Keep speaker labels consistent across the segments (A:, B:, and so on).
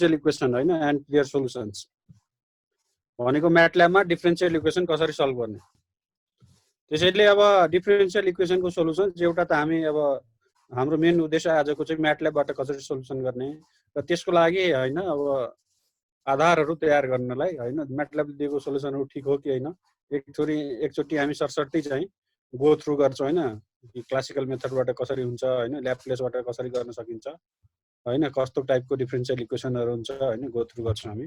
A: Differential equation हैन and clear सोलुसन्स भनेको म्याटल्याबमा differential equation कसरी सल्भ गर्ने। त्यसैले अब डिफरेन्शियल इक्वेसनको सोलुसन एउटा त हामी अब हाम्रो मेन उद्देश्य आजको चाहिँ म्याटल्याबबाट कसरी सोलुसन गर्ने र त्यसको लागि हैन अब आधारहरू तयार गर्नलाई हैन म्याटल्याबले दिएको सोलुसनहरू ठिक हो कि हैन एकचोटि हामी सरसर्ती चाहिँ गो थ्रु गर्छौँ हैन क्लासिकल मेथडबाट कसरी हुन्छ हैन ल्याप्लेसबाट कसरी गर्न सकिन्छ हैन कस्तो टाइपको डिफरेन्शियल इक्वेसनहरू हुन्छ हैन गो थ्रु गर्छौँ हामी।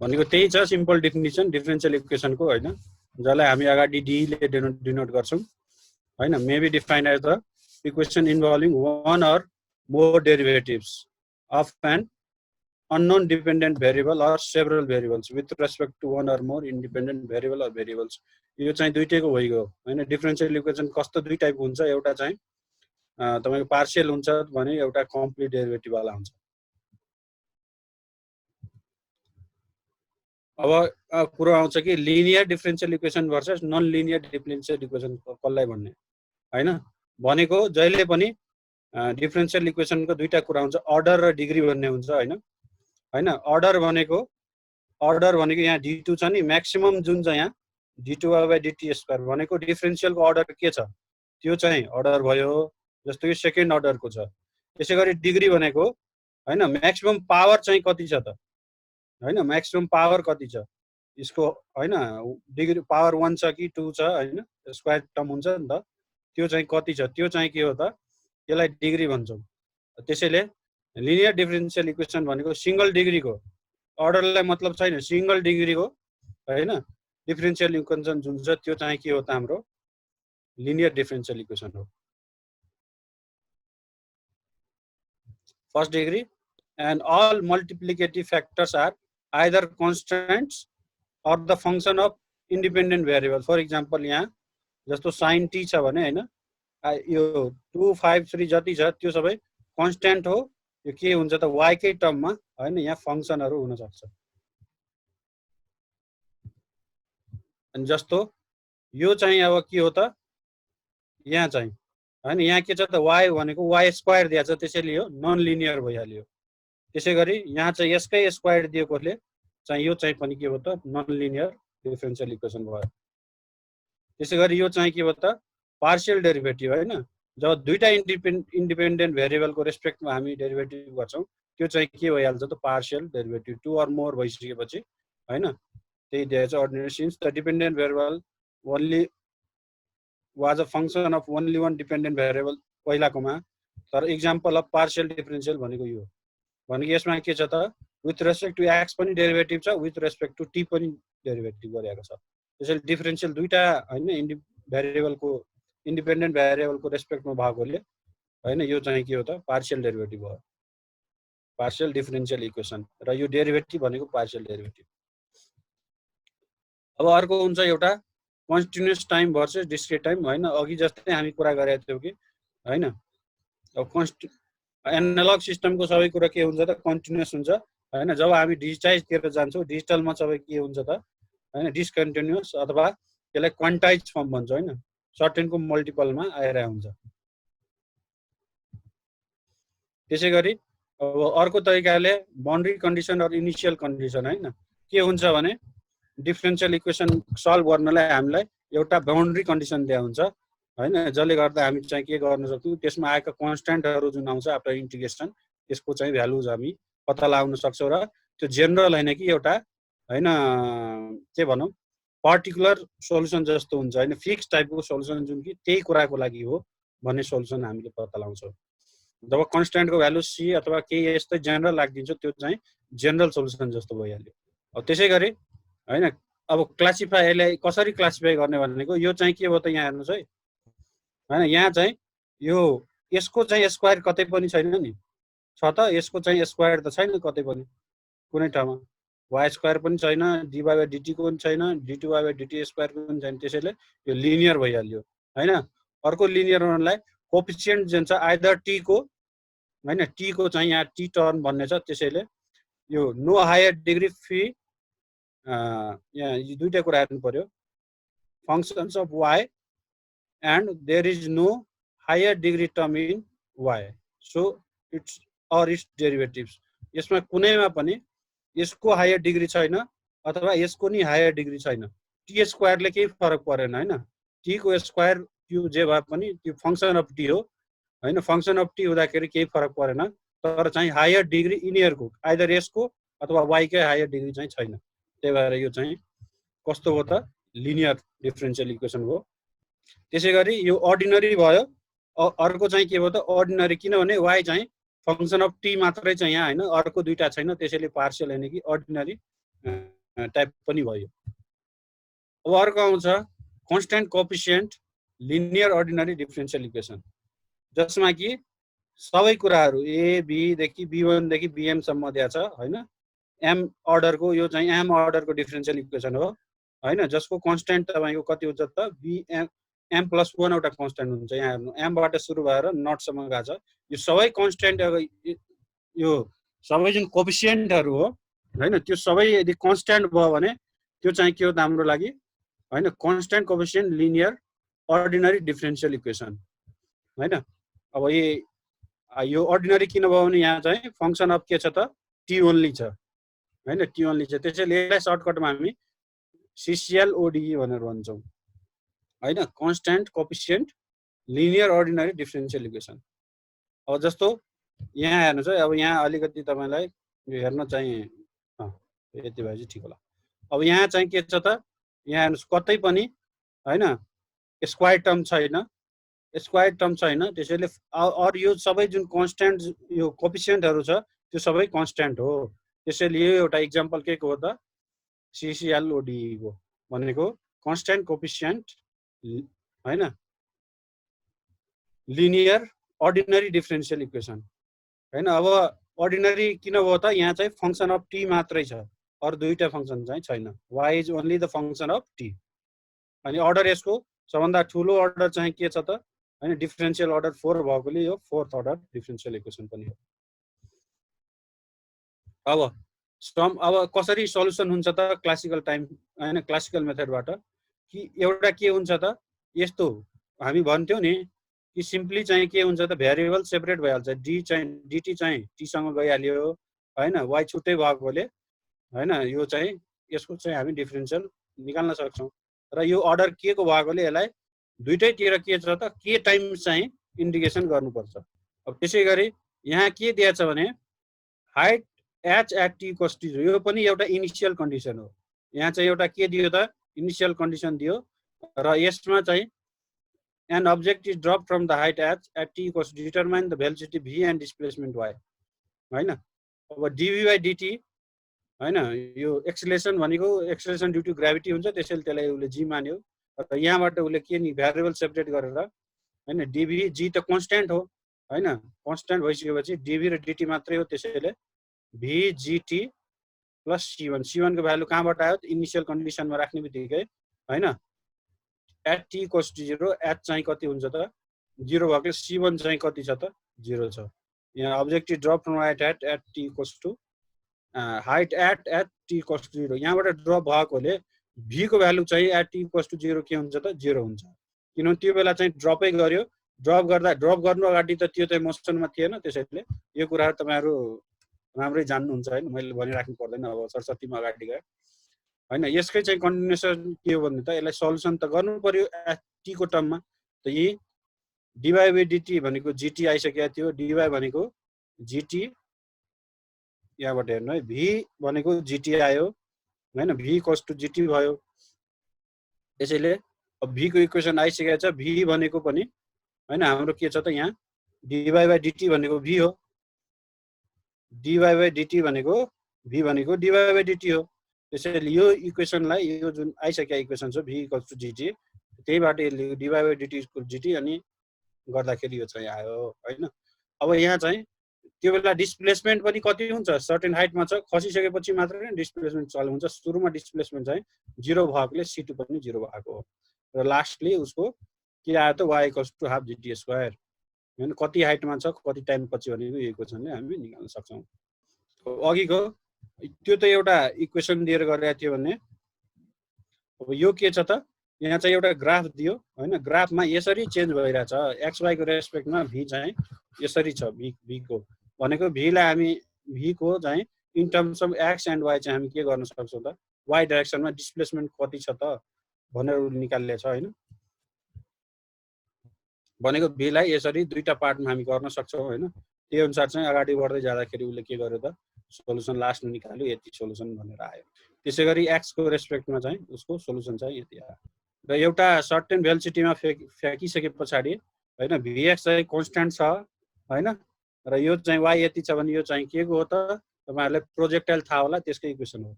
A: भनेको त्यही छ सिम्पल डेफिनिसन डिफरेन्शियल इक्वेसनको हैन जसलाई हामी अगाडि डी ले डिनोट गर्छौँ हैन may be defined as the equation involving one or more derivatives of an unknown dependent variable or several variables with respect to one or more independent variable or variables। यो चाहिँ दुईटैको भइगयो हैन differential equation कस्तो दुई टाइपको हुन्छ एउटा चाहिँ तपाईको पार्शियल हुन्छ भने एउटा कम्प्लिट डेरिभेटिभ वाला हुन्छ। अब कुरो आउँछ कि linear differential equation versus non linear differential equation कसलाई भन्ने हैन भनेको जहिले पनि डिफरेन्शियल इक्वेसनको दुईटा कुरा हुन्छ अर्डर र डिग्री भन्ने हुन्छ हैन हैन अर्डर भनेको यहाँ d2 छ नि म्याक्सिमम जुन चाहिँ यहाँ d2/dt² भनेको डिफरेन्शियलको अर्डर के छ त्यो चाहिँ अर्डर भयो जस्तो यो सेकेन्ड अर्डरको छ। त्यसैगरी डिग्री भनेको हैन म्याक्सिमम पावर चाहिँ कति छ त हैन म्याक्सिमम पावर कति छ यसको हैन डिग्री पावर 1 छ कि 2 छ हैन स्क्वायर टर्म हुन्छ नि त त्यो चाहिँ कति छ त्यो चाहिँ के हो त त्यसलाई डिग्री भन्छौँ। त्यसैले लिनियर डिफरेन्शियल इक्वेसन भनेको सिंगल डिग्रीको अर्डरलाई मतलब छैन सिंगल डिग्रीको हैन डिफरेन्शियल इक्वेसन जुन छ त्यो चाहिँ के हो त हाम्रो लिनियर डिफरेन्शियल इक्वेसन हो। First degree and all multiplicative factors are either constants or the function of independent variable। For example यहाँ जस्तो sin t छ भने हैन यो 2 5 3 जति छ त्यो सबै कन्स्ट्यान्ट हो यो के हुन्छ त y कै टर्ममा हैन यहाँ फंक्सनहरु हुन सक्छ। अनि जस्तो यो चाहिँ अब के हो त यहाँ चाहिँ हैन यहाँ के छ त y भनेको y² दिएको छ त्यसैले यो नन लिनियर भइहाल्यो। त्यसैगरी यहाँ चाहिँ यसकै स्क्वायर दिएकोले चाहिँ यो चाहिँ पनि के हो त नन लिनियर डिफरेन्शियल इक्वेसन भयो। त्यसैगरी यो चाहिँ के हो त पार्शियल डेरिभेटिभ हैन जब दुईटा इन्डिपेन्डेन्ट भेरिएबलको रेस्पेक्टमा हामी डेरिभेटिभ गर्छौं त्यो चाहिँ के भइहाल्छ त पार्शियल डेरिभेटिभ 2 or more भइसकेपछि हैन त्यही दिएछ ordinary since the dependent variable only was a function of only one dependent variable पहिलाकोमा तर एक्जाम्पल अफ पार्शियल डिफरेन्शियल भनेको यो भनेको यसमा के छ त विथ रेस्पेक्ट टु x पनि डेरिभेटिभ छ विथ रेस्पेक्ट टु t पनि डेरिभेटिभ गरिएको छ। त्यसैले डिफरेन्शियल दुईटा हैन भेरिएबलको इन्डिपेन्डेन्ट भेरिएबलको रेस्पेक्टमा भएकोले हैन यो चाहिँ के हो त पार्शियल डेरिभेटिभ हो पार्शियल डिफरेन्शियल इक्वेसन र यो डेरिभेटिभ भनेको पार्शियल डेरिभेटिभ। अब अर्को हुन्छ एउटा continuous time versus discrete time हैन अघि जस्तै हामी कुरा गरेका थियौ कि हैन अब एनालग सिस्टमको सबै कुरा के हुन्छ त कन्टिन्युअस हुन्छ हैन जब हामी डिजिटाइज तिर जान्छौं डिजिटलमा सबै के हुन्छ त हैन डिस्कन्टिन्युअस अथवा त्यसलाई क्वान्टाइज फर्म भन्छ हैन सर्टेनको मल्टिपलमा आइरा हुन्छ। त्यसैगरी अब अर्को तरिकाले बाउन्ड्री कन्डिसन र इनिशियल कन्डिसन हैन के हुन्छ भने डिफरेन्शियल इक्वेसन सल्भ गर्नलाई हामीलाई एउटा बाउन्ड्री कन्डिसन दिया हुन्छ हैन जसले गर्दा हामी चाहिँ के गर्न सक्छौं त्यसमा आएका कन्स्ट्यान्टहरु जुन आउँछ आफ्टर इन्टिग्रेसन त्यसको चाहिँ भ्यालुज हामी पत्ता लगाउन सक्छौं र त्यो जनरल हैन कि एउटा हैन के भनौं पर्टिकुलर सोलुसन जस्तो हुन्छ हैन फिक्स टाइपको सोलुसन जुन कि त्यही कुराको लागि हो भन्ने सोलुसन हामीले पत्ता लगाउँछौं। जब कन्स्ट्यान्टको भ्यालु c अथवा के यस्तै जनरल लाग्दिन्छ त्यो चाहिँ जनरल सोलुसन जस्तो भइहाल्यो। अब त्यसैगरी हैन अब क्लासिफायरलाई कसरी क्लासिफाई गर्ने भनेको यो चाहिँ के हो त यहाँ हेर्नुस् है हैन यहाँ चाहिँ यो यसको चाहिँ स्क्वायर कतै पनि छैन नि छ त यसको चाहिँ स्क्वायर त छैन कतै पनि कुनै ठाउँमा y² पनि छैन d/dt को पनि छैन d2/dt² को पनि छैन त्यसैले यो लिनियर भइहाल्यो हैन। अर्को लिनियर हुनलाई कोएफिसिएन्ट जुन छ आइदर t को हैन t को चाहिँ यहाँ t टर्म भन्ने छ त्यसैले यो नो हायर डिग्री फ्री यहाँ यो दुईटा कुरा हेर्नु पर्यो functions of y and there is no higher degree term in y so its or its derivatives, यसमा कुनैमा पनि यसको हायर डिग्री छैन अथवा यसको नि हायर डिग्री छैन। टी स्क्वायरले केही फरक परेन हैन, टी को स्क्वायर क्यू जे भए पनि त्यो फंक्सन अफ टी हो हैन, फंक्सन अफ टी हुँदाखेरि केही फरक परेन, तर चाहिँ हायर डिग्री यिनीहरुको आइदर यसको अथवा वाई कै हायर डिग्री चाहिँ छैन। त्यही भएर यो चाहिँ कस्तो हो त लिनियर डिफरेन्शियल इक्वेसन हो। त्यसैगरी यो अर्डिनरी भयो। अर्को चाहिँ के भयो त अर्डिनरी, किनभने वाई चाहिँ फंक्सन अफ टी मात्रै चाहिँ यहाँ हैन, अर्को दुईटा छैन, त्यसैले पार्शियल हैन कि अर्डिनरी टाइप पनि भयो। अब अर्को आउँछ constant coefficient linear ordinary differential equation, जसमा कि सबै कुराहरु ए बी देखि b1 देखि bm सम्म दिया छ हैन। m अर्डरको यो चाहिँ m अर्डरको डिफरेन्शियल इक्वेसन हो हैन, जसको कन्स्ट्यान्ट तपाईको कति हुन्छ त bm m+1 एउटा कन्स्ट्यान्ट हुन्छ। यहाँ हेर्नु m बाट सुरु भएर नट सम्म गएको छ। यो सबै कन्स्ट्यान्ट, यो सबै जुन कोएफिसिएन्टहरु हो हैन, त्यो सबै यदि कन्स्ट्यान्ट भयो भने त्यो चाहिँ के हो त हाम्रो लागि हैन, constant coefficient linear ordinary differential equation हैन। अब यो अर्डिनरी किन भयो भने यहाँ चाहिँ फंक्सन अफ के छ त टी ओन्ली छ हैन, टी ओन्ली छ। त्यसैले यसलाई सर्टकटमा हामी सीसीएल ओडीई भनेर भन्छौं हैन, constant coefficient linear ordinary differential equation. अब जस्तो यहाँ हेर्नुस् है, अब यहाँ अलिकति तपाईलाई यो हेर्न चाहिँ यति भएपछि ठीक होला। अब यहाँ चाहिँ के छ त, यहाँ हेर्नुस् कतै पनि हैन स्क्वायर टर्म छैन, स्क्वायर टर्म छैन। त्यसैले अर यो सबै जुन कन्स्ट्यान्ट यो कोएफिसिएन्टहरु छ त्यो सबै कन्स्ट्यान्ट हो। त्यसैले यो एउटा एक्जाम्पल के को हो त सीसीएल ओडीई को भनेको कन्स्ट्यान्ट कोएफिसिएन्ट हैन लिनियर अर्डिनरी डिफरेन्शियल इक्वेसन हैन। अब अर्डिनरी किन भयो त, यहाँ चाहिँ फंक्सन अफ टी मात्रै छ, अरु दुईटा फंक्सन चाहिँ छैन। y is only the function of T. अनि अर्डर यसको सबभन्दा ठूलो अर्डर चाहिँ के छ त हैन, डिफरेन्शियल अर्डर 4 भएकोले यो फोर्थ अर्डर डिफरेन्शियल इक्वेसन पनि हो। अब कसरी सल्युसन हुन्छ त क्लासिकल टाइम हैन, क्लासिकल मेथडबाट कि एउटा के हुन्छ त यस्तो हामी भन्थ्यौ नि कि सिम्पली चाहिँ के हुन्छ त भेरिएबल सेपरेट भइहाल्छ, डी चाहिँ dt चाहिँ t सँग गइहाल्यो हैन, y छुट्टै भएकोले हैन, यो चाहिँ यसको चाहिँ हामी डिफरेन्शियल निकाल्न सक्छौं। र यो अर्डर के को भएकोले यसलाई दुईटैतिर के छ त के टाइम चाहिँ इन्डिकेसन गर्नुपर्छ। अब त्यसैगरी यहाँ के दिया छ भने height h at t equals to 0, यो पनि एउटा इनिशियल कन्डिसन हो। यहाँ चाहिँ एउटा के दियो त इनिशियल कन्डिसन दियो र यसमा चाहिँ an object is dropped from the height h at t equals to determine the velocity v and displacement y हैन। अब dv by dt हैन, यो एक्सेलरेसन भनेको एक्सेलरेसन ड्यू टु ग्राभिटी हुन्छ, त्यसैले त्यसलाई उले g मान्यो। र यहाँबाट उले के नि भेरिएबल सेपरेट गरेर हैन dv g त कन्स्ट्यान्ट हो हैन, कन्स्ट्यान्ट भइसकेपछि dv र dt मात्रै हो। त्यसैले v gt plus c1, c1 को भ्यालु कहाँबाट आयो त इनिशियल कन्डिसनमा राख्ने बित्तिकै हैन at t equals to 0, h चाहिँ कति हुन्छ त 0 भएकोले c1 चाहिँ कति छ त 0 छ। यहाँ objective drop from height at t equals to height at t equals to 0, यहाँबाट ड्रप भएकोले v को भ्यालु चाहिँ at t equals to 0 के हुन्छ त 0 हुन्छ। किनभने त्यो बेला चाहिँ ड्रपै गर्यो, ड्रप गर्नु अगाडि त त्यो चाहिँ मोसनमा थिएन। त्यसैले यो कुराहरु तपाईहरु राम्रै जान्नुहुन्छ हैन, मैले भनिराख्नु पर्दैन। अब सरस्वतीमा अगाडि गए हैन, यसकै चाहिँ कन्टिन्युएसन के हो भन्ने त यसलाई सल्युसन त गर्नु पर्यो t को टर्ममा। त यी dy by dt भनेको gt आइसकेको थियो, dy भनेको gt, यहाँबाट हेर्नु है v भनेको gt आयो हैन, v इक्वल्स टु gt भयो। त्यसैले अब v को इक्वेसन आइसकेको छ, v भनेको पनि हैन हाम्रो के छ त यहाँ dy by dt भनेको v हो, dy by dt भनेको v भनेको dy by dt हो। त्यसैले यो इक्वेसनलाई यो जुन आइसकेको इक्वेसन छ v इक्वल्स टु gt, त्यहीबाट dy by dt equal gt अनि गर्दाखेरि यो चाहिँ आयो हैन। अब यहाँ चाहिँ त्यो बेला डिस्प्लेसमेन्ट पनि कति हुन्छ सर्टेन हाइटमा छ, खसिसकेपछि मात्र नै डिस्प्लेसमेन्ट चालु हुन्छ। सुरुमा डिस्प्लेसमेन्ट चाहिँ 0 भएकोले c2 पनि 0 भएको हो। र लास्टली उसको के आयो त y equals to half gt square हैन, कति हाइटमा छ कति टाइम पछि भनेको यो इक्वेसनले हामी निकाल्न सक्छौं। अघिको त्यो त एउटा इक्वेसन दिएर गरेको थियो भने अब यो के छ त यहाँ चाहिँ एउटा ग्राफ दियो हैन, ग्राफमा यसरी चेन्ज भइरहेछ एक्स वाई को रेस्पेक्टमा v चाहिँ यसरी छ v को भनेको v लाई हामी v को चाहिँ in terms of X and Y चाहिँ हामी के गर्न सक्छौं त वाई डाइरेक्सनमा डिस्प्लेसमेन्ट कति छ त भनेर निकाल्ने छ हैन। भनेको v लाई यसरी दुईटा पार्टमा हामी गर्न सक्छौं हैन। त्यही अनुसार चाहिँ अगाडि बढ्दै जाँदाखेरि उले के गर्यो त सोलुसन लास्टमा निकाल्यो यति सोलुसन भनेर आयो। त्यसैगरी एक्स को रेस्पेक्टमा चाहिँ उसको सोलुसन चाहिँ यति आयो र एउटा सर्टेन भेलोसिटीमा फ्याकिसके पछाडी हैन vx चाहिँ कन्स्ट्यान्ट छ हैन र यो चाहिँ y यति छ भने यो चाहिँ के को हो त तपाईहरुले प्रोजेक्टाइल थाहा होला त्यसको इक्वेसन हो।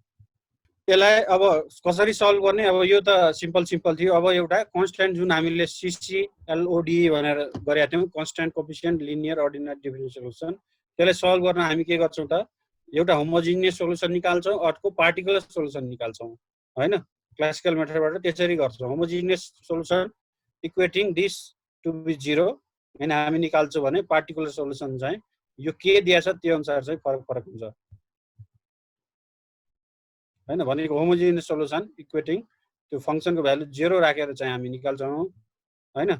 A: त्यसलाई अब कसरी सल्भ गर्ने अब यो त सिम्पल थियो। अब एउटा कन्स्ट्यान्ट जुन हामीले CCLOD भनेर गरेका थियौं constant coefficient linear ordinary differential solution त्यसलाई सल्भ गर्न हामी के गर्छौं त एउटा होमोजिनियस सोलुसन निकाल्छौं अर्को पार्टिकुलर सोलुसन निकाल्छौं हैन। क्लासिकल मेथडबाट त्यसरी गर्छौं homogeneous solution equating this to be 0 हैन हामी निकाल्छौं भने पार्टिकुलर सोलुसन चाहिँ यो के दिएछ त्यो अनुसार चाहिँ फरक हुन्छ हैन। भनेको होमोजिनियस सोलुसन इक्वेटिङ त्यो फंक्सनको भ्यालु 0 राखेर चाहिँ हामी निकाल्छौं हैन।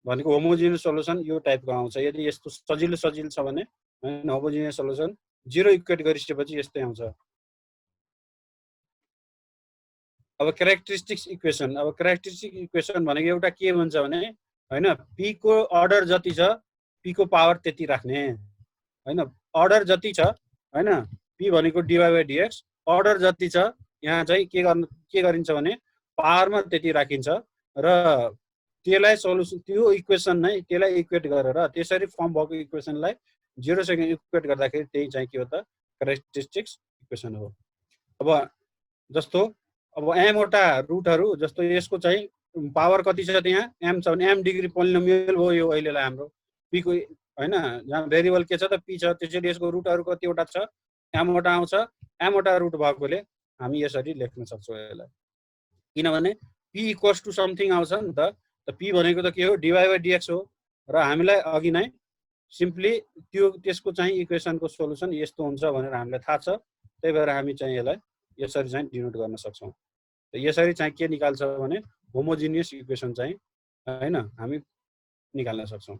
A: भनेको होमोजिनियस सोलुसन यो टाइपको आउँछ। यदि यस्तो सजिलो छ भने हैन होमोजिनियस सोलुसन 0 इक्वेट गरिसकेपछि यस्तै आउँछ। अब क्यारेक्टरिस्टिक्स इक्वेसन अब क्यारेक्टरिस्टिक इक्वेसन भनेको एउटा के भन्छ भने हैन p को अर्डर जति छ p को पावर त्यति राख्ने हैन। अर्डर जति छ हैन p भनेको dy/dx अर्डर जति छ यहाँ चाहिँ के गरिन्छ भने पावरमा त्यति राखिन्छ र त्यसलाई सोलुसन त्यो इक्वेसन नै त्यसलाई इक्वेट गरेर त्यसरी फर्म भएको इक्वेसनलाई 0 सँग इक्वेट गर्दाखेरि त्यही चाहिँ के हो त क्यारेक्टरिस्टिक्स इक्वेसन हो। अब जस्तो अब m वटा रुटहरु जस्तो यसको चाहिँ पावर कति छ त्यहाँ m छ भने m डिग्री पोलिनोमियल हो यो अहिलेलाई हाम्रो p को हैन जहाँ भेरिएबल के छ त p छ त्यसैले यसको रुटहरु कतिवटा छ m वटा आउँछ। m वटा रुट भएकोले हामी यसरी लेख्न सक्छौं यसलाई किनभने p इक्वल्स टु समथिङ आउँछ नि त p भनेको त के हो dy/dx हो र हामीलाई अघि नै सिम्पली त्यो त्यसको चाहिँ इक्वेसनको सोलुसन यस्तो हुन्छ भनेर हामीलाई थाहा छ। त्यही भएर हामी चाहिँ यसलाई यसरी चाहिँ डिनोट गर्न सक्छौं। त यसरी चाहिँ के निकाल्छ भने होमोजिनियस इक्वेसन चाहिँ हैन हामी निकाल्न सक्छौं।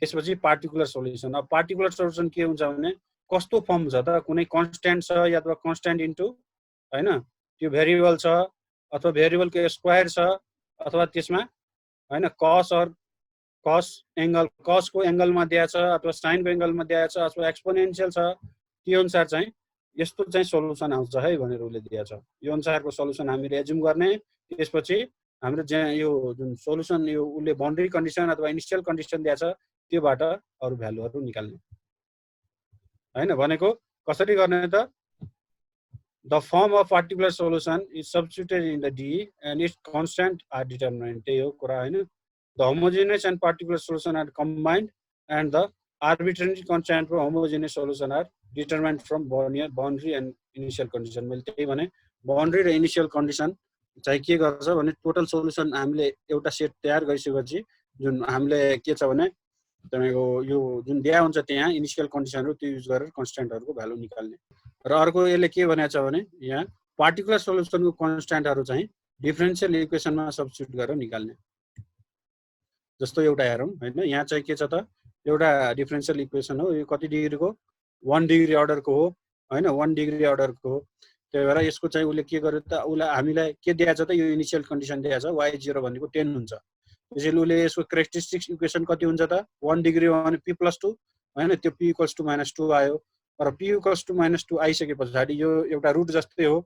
A: त्यसपछि पार्टिकुलर सोलुसन अब पार्टिकुलर सोलुसन के हुन्छ भने कस्तो फर्म छ त कुनै कन्स्ट्यान्ट छ या त कन्स्ट्यान्ट इन्टु हैन त्यो भेरिएबल छ अथवा भेरिएबलको स्क्वायर छ अथवा त्यसमा हैन कस एंगल कस को एंगलमा दिएको छ अथवा साइन को एंगलमा दिएको छ अथवा एक्सपोनेन्शियल छ त्यो अनुसार चाहिँ यस्तो चाहिँ सोलुसन आउँछ है भनेर उले दिएको छ। यो अनुसारको सोलुसन हामीले एज्युम गर्ने त्यसपछि हाम्रो यो जुन सोलुसन यो उले बाउन्ड्री कन्डिसन अथवा इनिशियल कन्डिसन दिएको छ त्योबाट अरु भ्यालुहरु निकाल्ने हैन। भनेको कसरी गर्ने त the form of particular solution is substituted in the D and its constant are determined त्यही हो कुरा हैन। The homogeneous and particular solution are combined and the arbitrary constant for homogeneous solution are determined from boundary and initial condition। मैले त्यही भने boundary र initial condition चाहिँ के गर्छ भने टोटल सोलुसन हामीले एउटा सेट तयार गरिसकेपछि जुन हामीले के छ भने तपाईको यो जुन दिया हुन्छ त्यहाँ इनिशियल कन्डिसनहरु त्यो युज गरेर कन्स्ट्यान्टहरुको भ्यालु निकाल्ने र अर्को यसले के भनेको छ भने यहाँ पार्टिकुलर सोलुसनको कन्स्ट्यान्टहरु चाहिँ डिफरेन्शियल इक्वेसनमा सब्स्टिट्युट गरेर निकाल्ने। जस्तो एउटा हेरौं हैन यहाँ चाहिँ के छ त एउटा डिफरेन्शियल इक्वेसन हो यो कति डिग्रीको 1 डिग्री अर्डरको हो हैन 1 डिग्री अर्डरको हो। त्यही भएर यसको चाहिँ उले के गर्यो त उले हामीलाई के दिएको छ त यो इनिशियल कन्डिसन दिएको छ y0 भनेको 10 हुन्छ। त्यसैले उले यसको क्यारेक्टरिस्टिक्स इक्वेसन कति हुन्छ त 1 डिग्री हो भने p+2 हैन त्यो p = -2 आयो र p = -2 आइसके पछाडी यो एउटा रुट जस्तै हो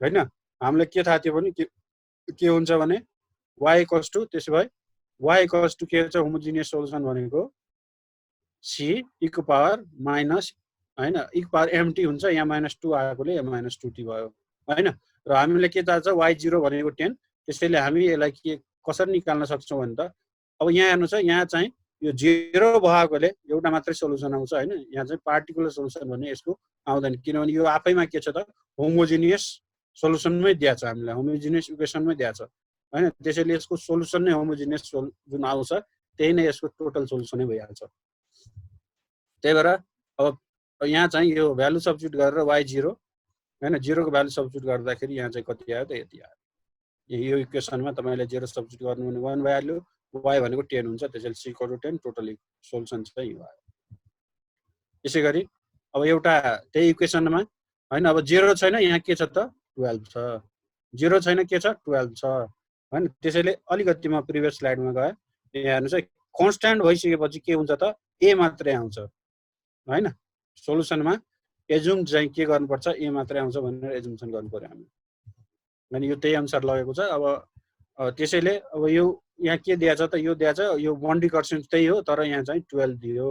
A: हैन। हामीले के थाहा थियो भने के हुन्छ भने y = त्यसै भए y = के छ होमोजिनियस सोलुसन भनेको c e⁻- हैन e⁻mt हुन्छ यहाँ -2 आएकोले यहाँ -2t भयो हैन। र हामीले के थाहा छ y0 भनेको 10 त्यसैले हामी यसलाई के कसरी निकाल्न सक्छौं भने त अब यहाँ हेर्नुस् यहाँ चाहिँ यो 0 भएकोले एउटा मात्रै सोलुसन आउँछ हैन। यहाँ चाहिँ पार्टिकुलर सोलुसन भन्ने यसको आउँदैन किनभने यो आफैमा के छ त होमोजिनियस सोलुसनमै दिएको छ हामीलाई होमोजिनियस इक्वेसनमै दिएको छ हैन। त्यसैले यसको सोलुसन नै होमोजिनियस जुन आउँछ त्यही नै यसको टोटल सोलुसनै भइहाल्छ। त्यही भएर अब यहाँ चाहिँ यो भ्यालु सब्स्टिट्युट गरेर y0 हैन 0 को भ्यालु सब्स्टिट्युट गर्दाखेरि यहाँ चाहिँ कति आयो त यति आयो यो इक्वेसनमा तपाईले 0 सब्स्टिट्युट गर्नु भने 1 भइहाल्यो, y भनेको 10 हुन्छ, त्यसैले c = 10 टोटली सोलुसन चाहिँ यो आयो। त्यसैगरी अब एउटा त्यही इक्वेसनमा हैन अब 0 छैन यहाँ के छ त 12 छ, 0 छैन के छ 12 छ हैन। त्यसैले अलिकति म प्रिभियस स्लाइडमा गए, यहाँ हेर्नुस् है, कन्स्ट्यान्ट भइसकेपछि के हुन्छ त a मात्रै आउँछ हैन। सोलुसनमा एजुम चाहिँ के गर्नुपर्छ a मात्रै आउँछ भनेर एजुम्सन गर्नु पर्यो हामी, अनि यो त्यही अनुसार लगेको छ। अब त्यसैले अब यो यहाँ के दिएछ त, यो दिएछ यो बाउन्ड्री कन्डिसन त्यही हो, तर यहाँ चाहिँ 12 दियो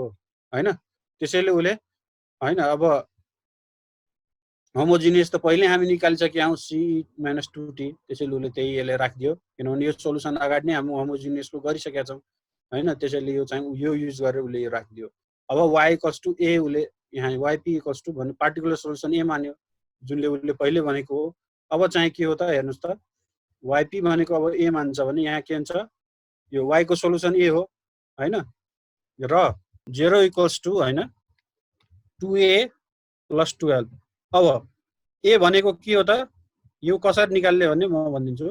A: हैन। त्यसैले उले हैन अब होमोजिनियस त पहिले हामी निकालिसके हौं c - 2t, त्यसैले उले त्यही यसले राखिदियो, किनभने यो सोलुसन अगाडि नै हामी होमोजिनियसको गरिसकेका छौं हैन। त्यसैले यो चाहिँ यो युज गरेर उले यो राखिदियो। अब y = a उले यहाँ yp = भन्ने पार्टिकुलर सोलुसन a मान्यो, जुनले उले पहिले भनेको हो। अब चाहिँ के हो त हेर्नुस् त, yp भनेको अब a मान्छ भने यहाँ के हुन्छ, यो y को सोलुसन a हो हैन, र 0 = हैन 2a + 12। अब a भनेको के हो त, यो कसरी निकाल्ने भन्ने म भनिदिन्छु।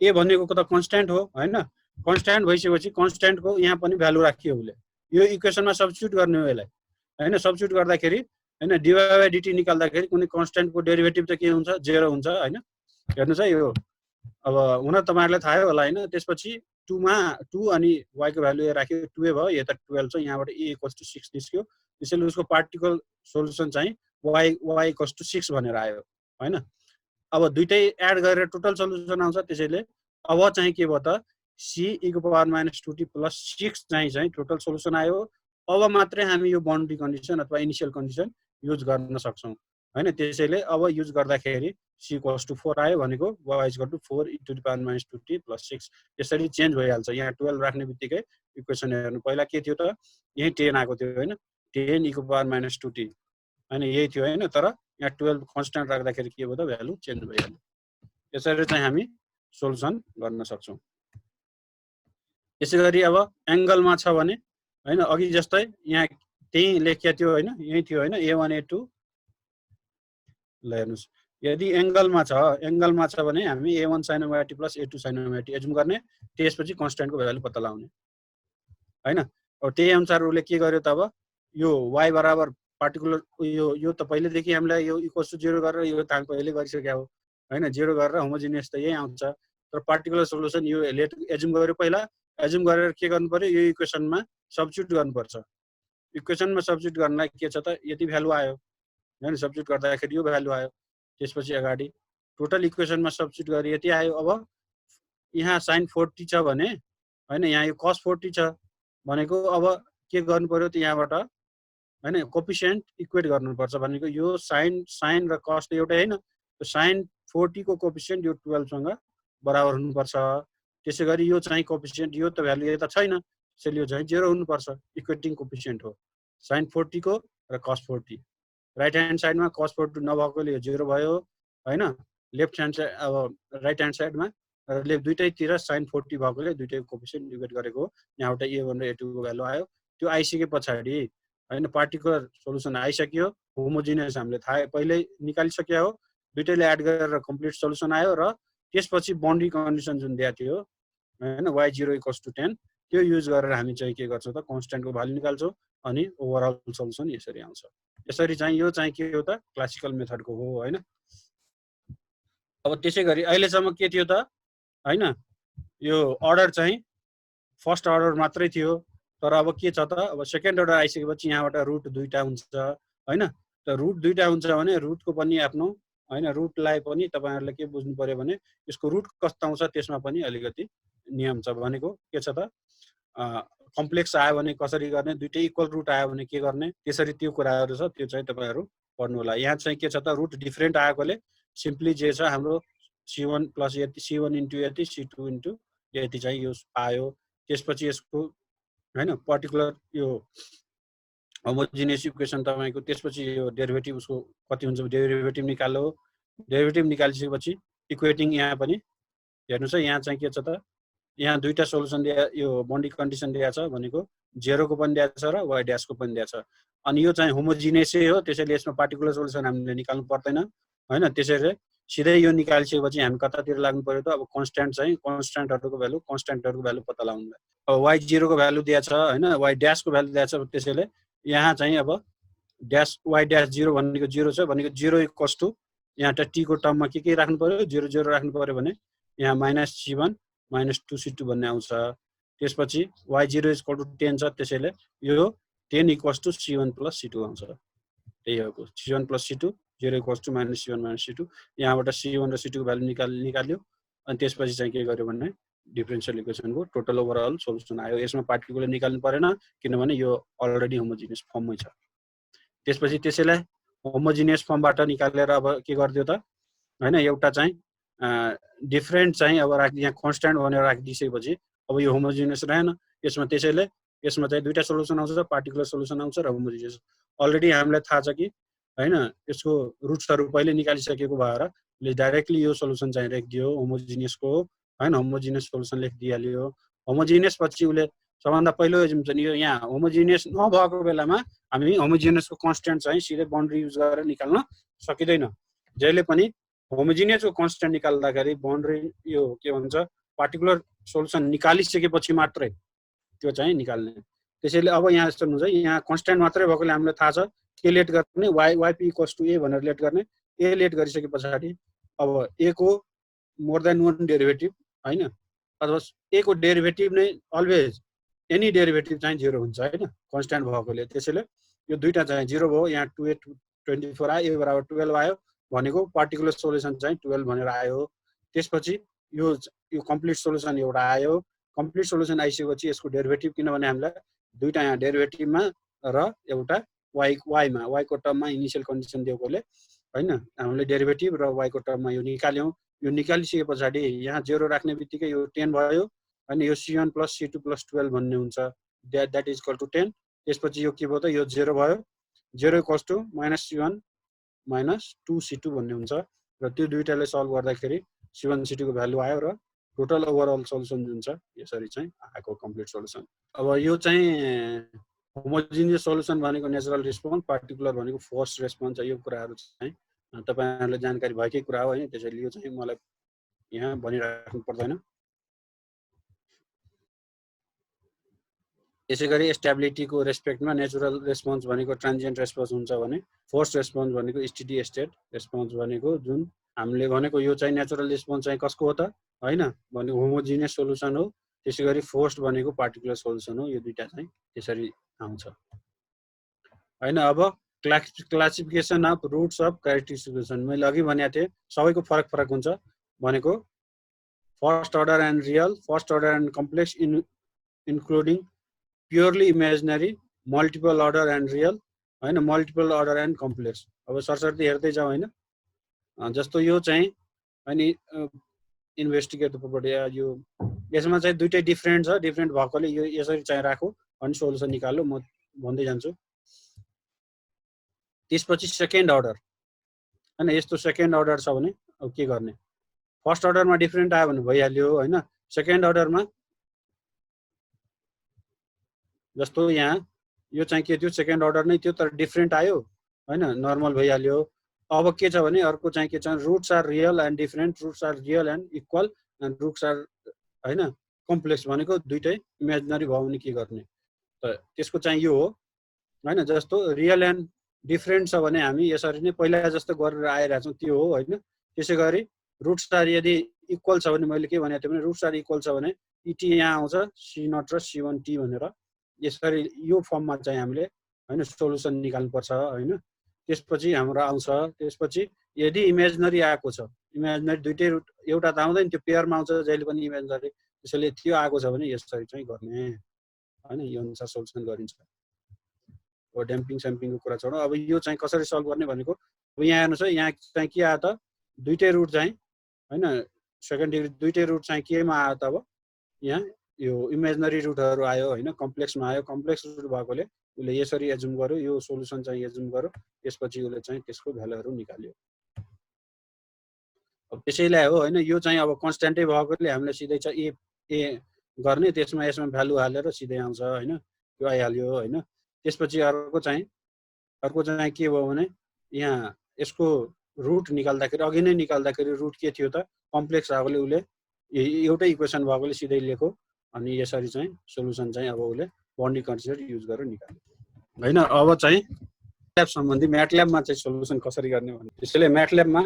A: a भनेको त कन्स्ट्यान्ट हो हैन, कन्स्ट्यान्ट भइसकेपछि कन्स्ट्यान्टको यहाँ पनि भ्यालु राखियो उले। यो इक्वेसनमा सब्स्टिट्युट गर्ने हो यसलाई हैन। सब्स्टिट्युट गर्दाखेरि हैन dy/dt निकाल्दाखेरि कुनै कन्स्ट्यान्टको डेरिभेटिभ त के हुन्छ 0 हुन्छ हैन। हेर्नुस् है यो अब हुन तपाईहरुलाई थाहै होला हैन। त्यसपछि 2 मा 2 अनि y को भ्यालु राख्यो 2a भयो, यता 12 छ, यहाँबाट a = 6 निस्क्यो। त्यसैले उसको पार्टिकल सोलुसन चाहिँ y = 6 भनेर आयो हैन। अब दुईटै एड गरेर टोटल सोलुसन आउँछ। त्यसैले अब चाहिँ के भयो त, c e को पावर -2t + 6 चाहिँ टोटल सोलुसन आयो। अब मात्रै हामी यो बाउन्ड्री कन्डिसन अथवा इनिशियल कन्डिसन युज गर्न सक्छौं हैन। त्यसैले अब युज गर्दाखेरि c = 4 आयो भनेको y = 4 e to the power -2t + 6 यसरी चेन्ज भइहाल्छ। यहाँ 12 राख्ने बित्तिकै इक्वेसन हेर्नु, पहिला के थियो त, यही 10 आको थियो हैन, 10 e को पावर -2t हैन, यही थियो हैन। तर यहाँ 12 कन्स्ट्यान्ट राख्दाखेरि के भयो त, भ्यालु चेन्ज भइहाल्यो। यसरी चाहिँ हामी सोलुसन गर्न सक्छौं। यसैगरी अब एंगलमा छ भने हैन, अघि जस्तै यहाँ त्यही लेखिया थियो हैन, यही थियो हैन, a1 a2 ल हेर्नुस्। यदि एंगलमा छ भने हामी a1 sin ωt + a2 sin ωt assume गर्ने, त्यसपछि कन्स्ट्यान्टको भ्यालु पत्ता लगाउने हैन। अब त्यही अनुसार उले के गर्यो त, अब यो y बराबर पार्टिकुलर यो त पहिलेदेखि हामीलाई यो = 0 गरेर यो त हामी पहिले गरिसक्या हो हैन। 0 गरेर होमोजिनियस त यही आउँछ, तर पार्टिकुलर सोलुसन यो एजुम गर्यो। पहिला एजुम गरेर के गर्नु पर्यो, यो इक्वेसनमा सब्स्टिट्युट गर्नुपर्छ। इक्वेसनमा सब्स्टिट्युट गर्नलाई के छ त, यति भ्यालु आयो हैन, सब्स्टिट्युट गर्दाखेरि यो भ्यालु आयो। त्यसपछि अगाडि टोटल इक्वेसनमा सब्स्टिट्युट गरे यति आयो। अब यहाँ sin 40 छ भने हैन, यहाँ यो cos 40 छ भनेको अब के गर्नु पर्यो त, यहाँबाट हैन कोएफिसिएन्ट इक्वेट गर्नुपर्छ भनेको यो sin र cos त एउटै हैन। त्यो sin 40 को कोएफिसिएन्ट यो 12 सँग बराबर हुनुपर्छ। त्यसैगरी यो चाहिँ कोएफिसिएन्ट, यो त भ्यालु यता छैन, त्यसैले यो चाहिँ 0 हुनुपर्छ। इक्वेटिङ कोएफिसिएन्ट हो sin 40 को र cos 40। राइट ह्यान्ड साइडमा cos 40 नभएकोले यो 0 भयो हैन। लेफ्ट ह्यान्ड साइड अब राइट ह्यान्ड साइडमा लेफ्ट दुईटैतिर sin 40 भएकोले दुईटैको कोएफिसिएन्ट इक्वेट गरेको, यहाँबाट a1 र a2 को भ्यालु आयो। त्यो आइसके पछाडी हैन पार्टिकुलर सोलुसन आइसक्यो, होमोजिनियस हामीले थाहा पहिले निकालिसक्या हो, दुईटैले एड गरेर कम्प्लिट सोलुसन आयो। र त्यसपछि बाउन्ड्री कन्डिसन जुन दिएको थियो हैन y0 = 10, त्यो युज गरेर हामी चाहिँ के गर्छौं त, कन्स्ट्यान्टको भ्यालु निकाल्छौं अनि ओभरअल सोलुसन यसरी आउँछ। यसरी चाहिँ यो चाहिँ के हो त, क्लासिकल मेथडको हो हैन। अब त्यसैगरी अहिलेसम्म के थियो त हैन, यो अर्डर चाहिँ फर्स्ट अर्डर मात्रै थियो, तर अब के छ त, अब सेकेन्ड अर्डर आइसकेपछि यहाँबाट रुट दुईटा हुन्छ हैन। त रुट दुईटा हुन्छ भने रुटको पनि आफ्नो हैन, रुटलाई पनि तपाईहरुले के बुझ्नु पर्यो भने यसको रुट कस्तो आउँछ त्यसमा पनि अलिकति नियम छ। भनेको के छ त, कम्प्लेक्स आयो भने कसरी गर्ने, दुईटै इक्वल रुट आयो भने के गर्ने, त्यसरी त्यो कुराहरु छ, त्यो चाहिँ तपाईहरु पढ्नु होला। यहाँ चाहिँ के छ त, रुट डिफरेन्ट आएकोले सिम्पली जे छ हाम्रो c1 + यति, c1 * यति, c2 * यति चाहिँ यो आयो। त्यसपछि यसको हैन पर्टिकुलर यो होमोजिनियस इक्वेसन तपाईको, त्यसपछि यो डेरिभेटिभ उसको कति हुन्छ डेरिभेटिभ निकाल्यो। डेरिभेटिभ निकालिसकेपछि इक्वेटिङ यहाँ पनि हेर्नुस् है, यहाँ चाहिँ के छ त, यहाँ दुईटा सोलुसन दिया, यो बाउन्ड्री कन्डिसन दिएको छ भनेको 0 को पनि दिएको छ र y' को पनि दिएको छ। अनि यो चाहिँ होमोजिनियसै हो, त्यसैले यसमा पार्टिकुलर सोलुसन हामीले निकाल्नु पर्दैन हैन। त्यसैले सिधै यो निकालिसकेपछि हामी कतातिर लाग्नु पर्यो त अब कन्स्ट्यान्ट चाहिँ कन्स्ट्यान्टहरुको भ्यालु पत्ता लगाउनुलाई अब y0 को भ्यालु दिएको छ हैन y ड्याश को भ्यालु दिएको छ त्यसैले यहाँ चाहिँ अब ड्याश y ड्याश 0 भनेको 0 छ भनेको 0 इक्वल्स टु यहाँ त t को टर्ममा के राख्नु पर्यो 0 0 राख्नु पर्यो भने यहाँ -c1 -2c2 भन्ने आउँछ त्यसपछि y0 इक्वल टु 10 छ त्यसैले यो 10 इक्वल्स टु c1 + c2 आउँछ त्यही हो c1 + c2 0 equals to -c1 -c2 यहाँबाट c1 र c2 को भ्यालु निकाल्यो अनि त्यसपछि चाहिँ के गर्यो भने डिफरेन्शियल इक्वेसनको टोटल ओभरअल सोलुसन आयो यसमा पार्टिकुलर निकाल्नु परेन किनभने यो अलरेडी होमोजिनियस फर्ममै छ त्यसपछि त्यसैलाई होमोजिनियस फर्मबाट निकालेर अब के गर्दियो त हैन एउटा चाहिँ डिफरेन्ट चाहिँ अब यहाँ कन्स्ट्यान्ट भनेर राखिदिएपछि अब यो होमोजिनियस रहेन यसमा त्यसैले यसमा चाहिँ दुईटा सोलुसन आउँछ पार्टिकुलर सोलुसन आउँछ र होमोजिनियस अलरेडी हामीलाई थाहा छ कि हैन यसको रुट्सहरु पहिले निकालिसकेको भएर ले डाइरेक्टली यो सोलुसन चाहिँ लेखिदियो होमोजिनियसको हैन होमोजिनियस सोलुसन लेखिदिहाल्यो होमोजिनियस पछि उले सबभन्दा पहिलो हुन्छ नि यो यहाँ होमोजिनियस नभएको बेलामा हामी होमोजिनियसको कन्स्ट्यान्ट चाहिँ सिधै बाउन्ड्री युज गरेर निकाल्न सकिदैन जहिले पनि होमोजिनियसको कन्स्ट्यान्ट निकाल्दाखेरि बाउन्ड्री यो के भन्छ पार्टिकुलर सोलुसन निकालिसकेपछि मात्रै त्यो चाहिँ निकाल्ने त्यसैले अब यहाँ यस्तो हुन्छ यहाँ कन्स्ट्यान्ट मात्रै भएकोले हामीलाई थाहा छ के लेट गर्ने yp = a भनेर लेट गर्ने a लेट गरिसके पछाडी अब a को मोर देन वन डेरिभेटिभ हैन अथवा a को डेरिभेटिभ नै अलवेज एनी डेरिभेटिभ चाहिँ 0 हुन्छ हैन कन्स्ट्यान्ट भएकोले त्यसैले यो दुईटा चाहिँ 0 भयो यहाँ 2a 24 आयो a = 12 आयो भनेको पार्टिकुलर सोलुसन चाहिँ 12 भनेर आयो त्यसपछि यो कम्प्लिट सोलुसन एउटा आयो कम्प्लिट सोलुसन आइसकेपछि यसको डेरिभेटिभ किनभने हामीलाई दुईटा यहाँ डेरिभेटिभमा र एउटा y मा y को टर्ममा इनिशियल कन्डिसन दिएकोले हैन हामीले डेरिभेटिभ र y को टर्ममा यो निकाल्यौं यो निकालिसके पछाडी यहाँ 0 राख्ने बित्तिकै यो 10 भयो अनि यो c1 + c2 + 12 भन्ने हुन्छ दैट इज इक्वल टु 10 त्यसपछि यो के भयो त यो 0 भयो 0 इक्वल्स टु -c1 -2c2 भन्ने हुन्छ र त्यो दुईटाले सल्भ गर्दाखेरि c1 c2 को भ्यालु आयो र टोटल ओभरअल सोलुसन जुन छ यसरी चाहिँ आएको कम्प्लिट सोलुसन अब यो चाहिँ होमोजिनियस सोलुसन भनेको नेचुरल रेस्पोन्स पार्टिकुलर भनेको फोर्स रेस्पोन्स यो कुराहरु चाहिँ तपाईहरुले जानकारी भएकै कुरा हो हैन त्यसैले यो चाहिँ मलाई यहाँ भनिराख्नु पर्दैन यसैगरी स्टेबिलिटीको रेस्पेक्टमा नेचुरल रेस्पोन्स भनेको ट्रान्जिएन्ट रेस्पोन्स हुन्छ भने फोर्स रेस्पोन्स भनेको स्टेडी स्टेट रेस्पोन्स भनेको जुन हामीले भनेको यो चाहिँ नेचुरल रेस्पोन्स चाहिँ कसको हो त हैन भने होमोजिनियस सोलुसन हो त्यसैगरी फोर्स भनेको पार्टिकुलर सोलुसन हो यो दुईटा चाहिँ त्यसरी आउँछ हैन अब classification of roots of characteristics मैले अघि भनेको थिए सबैको फरक हुन्छ भनेको first order and real first order and complex including purely imaginary multiple order and real हैन मल्टिपल अर्डर एन्ड कम्प्लेक्स अब सरसर्ती हेर्दै जाउँ हैन जस्तो यो चाहिँ अनि इन्भेस्टिगेट प्रपर्टी यो यसमा चाहिँ दुईटै डिफरेन्ट छ डिफरेन्ट भएकोले यो यसरी चाहिँ राखौ अनि सोलुसन निकाल्नु म भन्दै जान्छु त्यसपछि सेकेन्ड अर्डर हैन यस्तो सेकेन्ड अर्डर छ भने अब के गर्ने फर्स्ट अर्डरमा डिफरेन्ट आयो भने भइहाल्यो हैन सेकेन्ड अर्डरमा जस्तो यहाँ यो चाहिँ के थियो सेकेन्ड अर्डर नै थियो तर डिफरेन्ट आयो हैन नर्मल भइहाल्यो अब के छ भने अर्को चाहिँ के छ roots are real and different roots are real and equal and roots are हैन कम्प्लेक्स भनेको दुईटै इमेजिनरी भयो भने के गर्ने त त्यसको चाहिँ यो हो हैन जस्तो रियल एन्ड डिफरेन्ट छ भने हामी यसरी नै पहिला जस्तो गरेर आइरहेको छौं त्यो हो हैन त्यसैगरी रुट्स आर यदि इक्वल छ भने मैले के भनेको थिएँ भने रुट्स आर इक्वल छ भने इटी यहाँ आउँछ c0 र c1 t भनेर यसरी यो फर्ममा चाहिँ हामीले हैन सोलुसन निकाल्नु पर्छ हैन त्यसपछि हाम्रो आउँछ त्यसपछि यदि इमेजिनरी आएको छ इमेजिनरी दुईटै रुट एउटा त आउँदैन त्यो पेयरमा आउँछ जहिले पनि इमेजिनरी त्यसैले त्यो आएको छ भने यसरी चाहिँ गर्ने हैन यो अनुसार सोलुसन गरिन्छ अब ड्याम्पिङ स्याम्पिङको कुरा छोड अब यो चाहिँ कसरी सल्भ गर्ने भनेको अब यहाँ हेर्नुस् है यहाँ चाहिँ के आयो त दुईटै रुट चाहिँ हैन सेकेन्ड डिग्री दुईटै रुट चाहिँ केमा आयो त अब यहाँ यो इमेजिनरी रुटहरु आयो हैन कम्प्लेक्समा आयो कम्प्लेक्स रुट भएकोले उले यसरी एजुम गर्यो यो सोलुसन चाहिँ एजुम गर्यो त्यसपछि उले चाहिँ त्यसको भ्यालुहरु निकाल्यो अब त्यसैले हो हैन यो चाहिँ अब कन्स्ट्यान्टै भएकोले हामीले सिधै चाहिँ ए गर्ने त्यसमा यसमा भ्यालु हालेर सिधै आउँछ हैन त्यो आइहाल्यो हैन त्यसपछि अर्को चाहिँ के भयो भने यहाँ यसको रुट निकाल्दाखेरि अघि नै निकाल्दाखेरि रुट के थियो त कम्प्लेक्स भएकोले उसले एउटै इक्वेसन भएकोले सिधै लेख्यो अनि यसरी चाहिँ सोलुसन चाहिँ अब उसले बाउन्ड्री कन्डिसन युज गरेर निकाल्यो हैन। अब चाहिँ म्याटल्याब सम्बन्धी म्याटल्याबमा चाहिँ सोलुसन कसरी गर्ने भने त्यसैले म्याटल्याबमा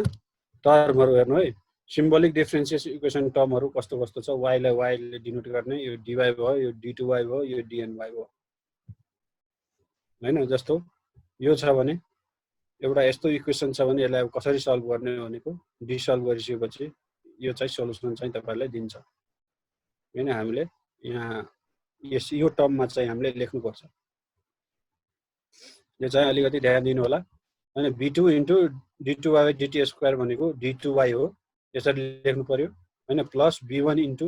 A: टर्महरु हेर्नु है सिम्बोलिक डिफरेन्सिएसन इक्वेसन टर्महरु कस्तो कस्तो छ y लाई y ले डिनोट गर्ने यो dy भयो यो d2y भयो यो dny भयो हैन। जस्तो यो छ भने एउटा यस्तो इक्वेसन छ भने यसलाई कसरी सल्भ गर्ने भनेको डिसल्भ गरिसकेपछि यो चाहिँ सोलुसन चाहिँ तपाईहरुलाई दिन्छ हैन। हामीले यहाँ यो टर्ममा चाहिँ हामीले लेख्नु पर्छ यो चाहिँ अलिकति ध्यान दिनु होला हैन। b2 into d2y dt square भनेको d2y हो यसरी लेख्नु पर्यो हैन प्लस b1 इन्टु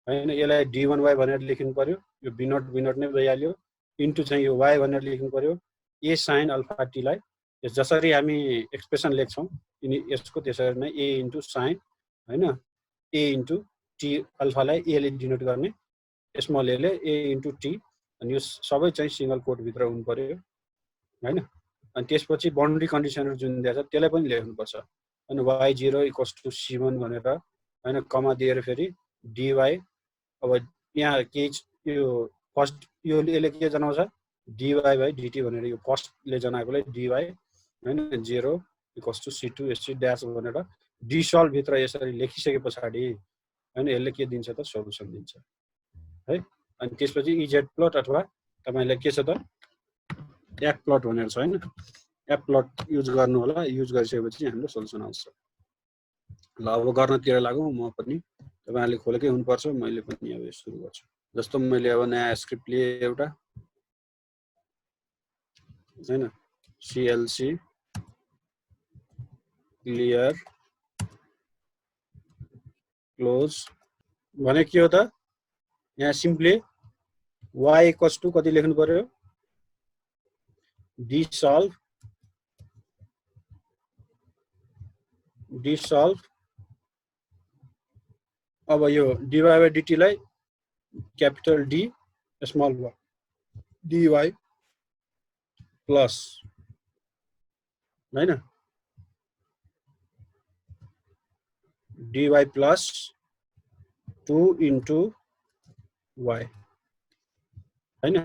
A: हैन यसलाई d1y भनेर लेख्नु पर्यो यो b0 नै भइहाल्यो इन्टु चाहिँ यो y भनेर लेख्नु पर्यो a sin अल्फा t लाई जसरी हामी एक्सप्रेसन लेख्छौं यसको त्यसरी नै a इन्टु sin हैन a इन्टु t अल्फा लाई a ले डिनोट गर्ने स्मल a ले a इन्टु t अनि यो सबै चाहिँ सिंगल कोट भित्र हुनु पर्यो हैन। अनि त्यसपछि बाउन्ड्री कन्डिसनहरु जुन दिएको छ त्यसलाई पनि लेख्नु पर्छ अनि y0 = c1 भनेर हैन कमा दिएर फेरि dy अब यहाँ के यो फर्स्ट यो यसले के जनाउँछ dy/dt भनेर यो फर्स्ट ले जनाएकोले dy हैन 0 = c2 sc ड्याश भनेर डिसल्भ भित्र यसरी लेखिसकेपछि हैन यसले के दिन्छ त सोलुसन दिन्छ है। अनि त्यसपछि z प्लट अथवा तपाईले के छ त f प्लट भनेर छ हैन f प्लट युज गर्नु होला युज गरिसकेपछि हाम्रो सोलुसन आउँछ। ल अब गर्नतिर लागौं म पनि तपाईहरुले खोलेकै हुनुपर्छ मैले पनि अब सुरु गर्छु। जस्तो मैले अब नयाँ स्क्रिप्ट लिए एउटा हैन clc क्लियर क्लोज भने के हो त यहाँ सिम्पली y = कति लेख्नु पर्यो डिसल्भ अब यो dy/dt लाई capital D small y dy plus हैन dy प्लस 2 इन्टु y हैन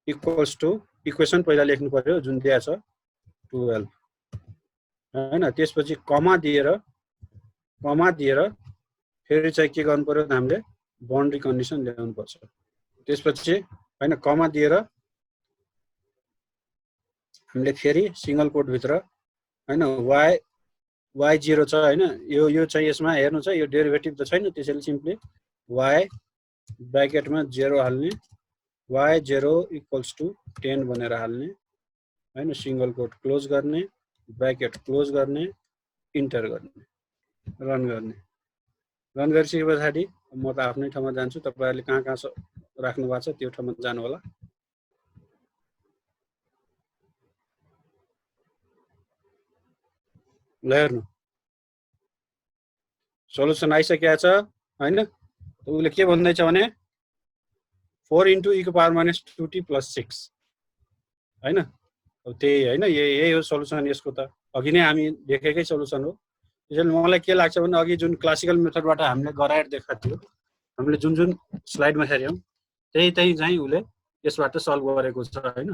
A: इक्वल्स टु इक्वेसन पहिला लेख्नु पर्यो जुन दिया छ 12 हैन। त्यसपछि कमा दिएर फेरि चाहिँ के गर्नु पर्यो हामीले बाउन्ड्री कन्डिसन ल्याउनु पर्छ। त्यसपछि हैन कमा दिएर हामीले फेरि सिंगल कोट भित्र हैन y0 छ हैन यो चाहिँ यसमा हेर्नु छ यो डेरिभेटिभ त छैन त्यसैले सिम्पली y ब्र्याकेटमा 0 हाल्ने y0 = 10 भनेर हाल्ने हैन सिंगल कोट क्लोज गर्ने ब्र्याकेट क्लोज गर्ने इन्टर गर्ने रन गरिसकेपछि म त आफ्नै ठाउँमा जान्छु तपाईहरुले कहाँ राख्नु भएको छ त्यो ठाउँमा जानु होला। ल हेर्नु सोलुसन आइसकेको छ हैन उले के भन्दैछ भने 4 * e⁻² 2t + 6 हैन अब त्यही हैन यही हो सोलुसन यसको त अघि नै हामी देखेकै सोलुसन हो। त्यसैले मलाई के लाग्छ भने अघि जुन क्लासिकल मेथडबाट हामीले गराएर देखाएको थियो हामीले जुन स्लाइडमा हेर्यौं त्यही चाहिँ उले यसबाट सल्भ गरेको छ हैन।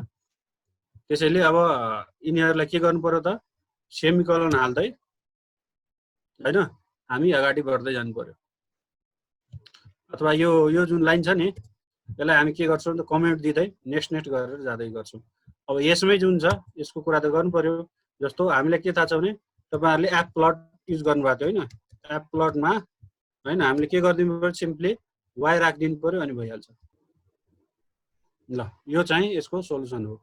A: त्यसैले अब यिनीहरुलाई के गर्नु पर्यो त सेमिकोलन हाल्दै हैन हामी अगाडि बढ्दै जानु पर्यो अथवा यो जुन लाइन छ नि यसलाई हामी के गर्छौं त कमेन्ट दिँदै नेक्स्ट गरेर जाँदै गर्छौं। अब यसमै जुन छ यसको कुरा त गर्नु पर्यो जस्तो हामीले के थाहा छ भने तपाईहरुले एफ प्लट युज गर्नु भएको थियो हैन एफ प्लटमा हैन हामीले के गर्दिनु पर्यो सिम्पली y राख्दिनु पर्यो अनि भइहाल्छ। ल यो चाहिँ यसको सोलुसन हो।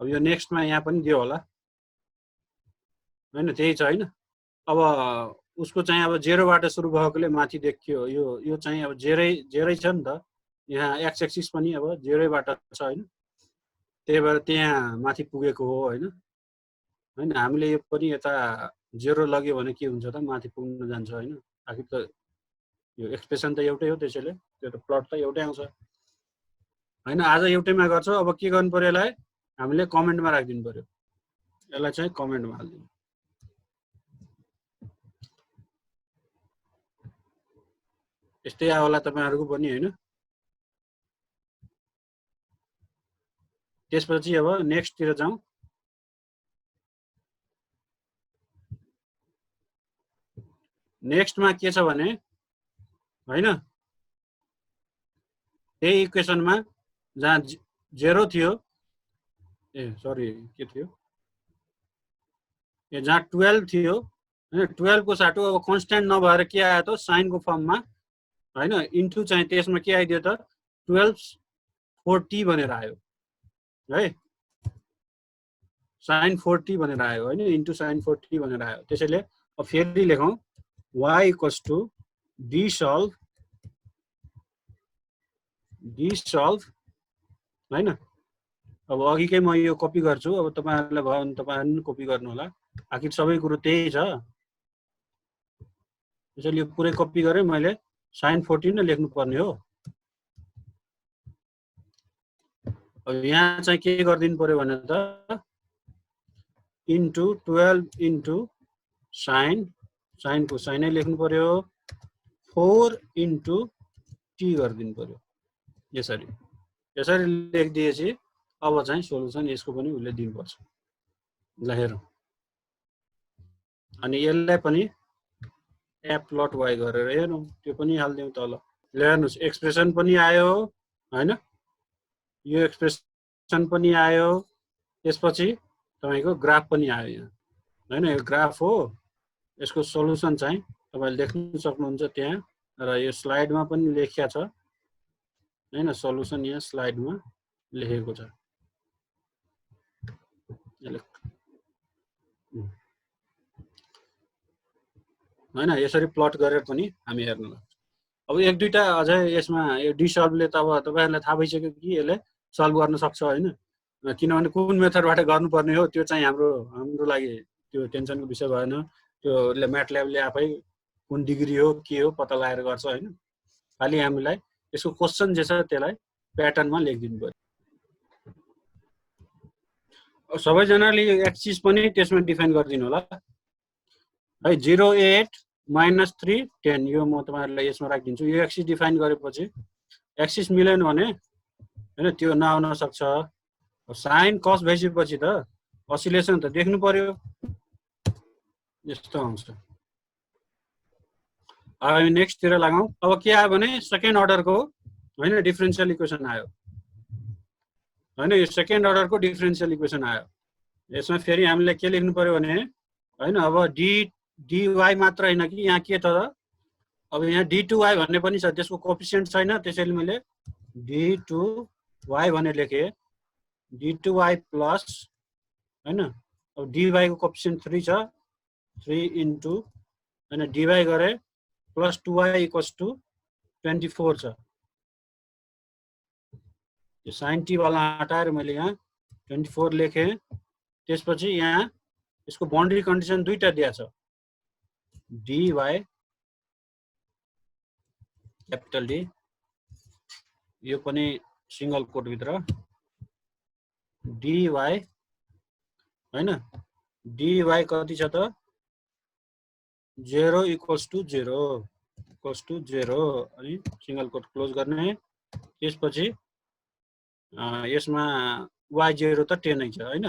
A: अब यो नेक्स्टमा यहाँ पनि दियो होला हैन त्यही छ हैन। अब उसको चाहिँ अब 0 बाट सुरु भएकोले माथि देखियो यो चाहिँ अब 0 छ नि त यहाँ x एक्सिस पनि अब 0 बाट छ हैन त्यही भएर त्यहाँ माथि पुगेको हो हैन हामीले यो पनि यता 0 लग्यो भने के हुन्छ त माथि पुग्न जान्छ हैन आखिर त यो एक्सप्रेसन त एउटै हो त्यसैले त्यो त प्लट त एउटै आउँछ हैन। आज एउटैमा गर्छौ अब के गर्नु पर्यो यसलाई हामीले कमेन्टमा राख्दिनु पर्यो यसलाई चाहिँ कमेन्टमा हाल्दिनु यस्तै आयो होला तपाईहरुको पनि हैन। त्यसपछि अब नेक्स्ट तिर जाउँ। नेक्स्टमा के छ भने हैन त्यही इक्वेसनमा जहाँ 0 थियो ए सरी के थियो ए जहाँ 12 थियो हैन 12 को साटो अब कन्स्ट्यान्ट नभएर के आयो त साइनको फर्ममा हैन इन्टु चाहिँ त्यसमा के आइदियो त 12 40 भनेर आयो है sin 40 भनेर आयो हैन इन्टु sin 40 भनेर आयो। त्यसैले अब फेरि लेखौं y = d solve हैन। अब अघिकै म यो कपी गर्छु। अब तपाईहरुलाई भयो भने तपाईहरु पनि कपी गर्नु होला। आखिर सबै कुरो त्यही छ। त्यसैले यो पुरै कपी गरे मैले sin 40 नै लेख्नु पर्ने हो। अब यहाँ चाहिँ के गर्दिनु पर्यो भने त इन्टु 12 इन्टु sin को sin नै लेख्नु पर्यो 4 इन्टु t गर्दिनु पर्यो। यसरी लेखिदिएपछि अब चाहिँ सोलुसन यसको पनि उले दिनुपर्छ। ल हेरौँ। अनि यसलाई पनि f प्लट y गरेर हेरौँ। त्यो पनि हाल्दिउँ तल। ल हेर्नुस् एक्सप्रेसन पनि आयो हैन। यो एक्सप्रेसन पनि आयो। त्यसपछि तपाईको ग्राफ पनि आयो यहाँ हैन। यो ग्राफ हो। यसको सोलुसन चाहिँ तपाईले देख्न सक्नुहुन्छ त्यहाँ र यो स्लाइडमा पनि लेखिया छ हैन। सोलुसन यहाँ स्लाइडमा लेखेको छ। हैन यसरी प्लट गरेर पनि हामी हेर्नु। अब एक दुईटा अझै यसमा यो डी सल्भले त अब तपाईहरुलाई थाहा भइसक्यो कि यसले सल्भ गर्न सक्छ हैन। किनभने कुन मेथडबाट गर्नुपर्ने हो त्यो चाहिँ हाम्रो लागि त्यो टेन्सनको विषय भएन। त्योले म्याटल्याबले आफै कुन डिग्री हो के हो पत्ता लगाएर गर्छ हैन। खाली हामीलाई यसको क्वेशन जे छ त्यसलाई प्याटर्नमा लेखिदिनु पर्यो। सबैजनाले यो एक्सिस पनि त्यसमा डिफाइन गरिदिनु होला है। 08 -3 10 यो म तपाईहरुलाई यसमा राखिदिन्छु। यो एक्सिस डिफाइन गरेपछि एक्सिस मिलेन भने हैन त्यो नआउन सक्छ। साइन कस भइसकेपछि त असिलेसन त देख्नु पर्यो। यस्तो आउँछ। अब नेक्स्ट तिर लगाउँ। अब के आयो भने सेकेन्ड अर्डरको हैन डिफरेन्शियल इक्वेसन आयो हैन। यो सेकेन्ड अर्डरको डिफरेन्शियल इक्वेसन आयो। यसमा फेरि हामीले के लेख्नु पर्यो भने हैन अब dy मात्र हैन कि यहाँ के छ त अब यहाँ d2y भन्ने पनि छ। त्यसको कोएफिसिएन्ट छैन। त्यसैले मैले d2y भनेर लेखे। d2y प्लस हैन अब dy को कोएफिसिएन्ट 3 छ 3 इन्टु हैन dy गरे प्लस 2y = 24 छ। यो sin t वाला हटाएर मैले यहाँ 24 लेखे। त्यसपछि यहाँ यसको बाउन्ड्री कन्डिसन दुईटा दिया छ। dy क्यापिटल D यो पनि सिंगल कोट भित्र dy हैन dy कति छ त 0 = 0 अनि सिंगल कोट क्लोज गर्ने। त्यसपछि यसमा y0 त 10 नै छ हैन।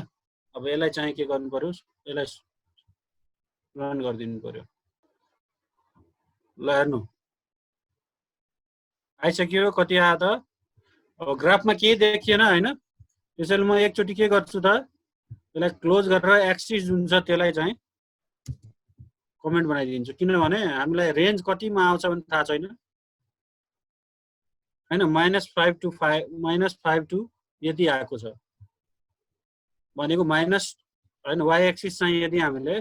A: अब यसलाई चाहिँ के गर्नु पर्यो यसलाई रन गरिदिनु पर्यो। ल हेर्नु आइसक्यो। कति आयो त अब ग्राफमा केही देखिएन हैन। त्यसैले म एकचोटी के गर्छु त यसलाई क्लोज गरेर एक्सिस जुन छ त्यसलाई चाहिँ कमेन्ट बनाइदिन्छु। किनभने हामीलाई रेन्ज कतिमा आउँछ भने थाहा छैन हैन। -5 to 5 to यदि आएको छ भनेको माइनस हैन y एक्सिस चाहिँ यदि हामीले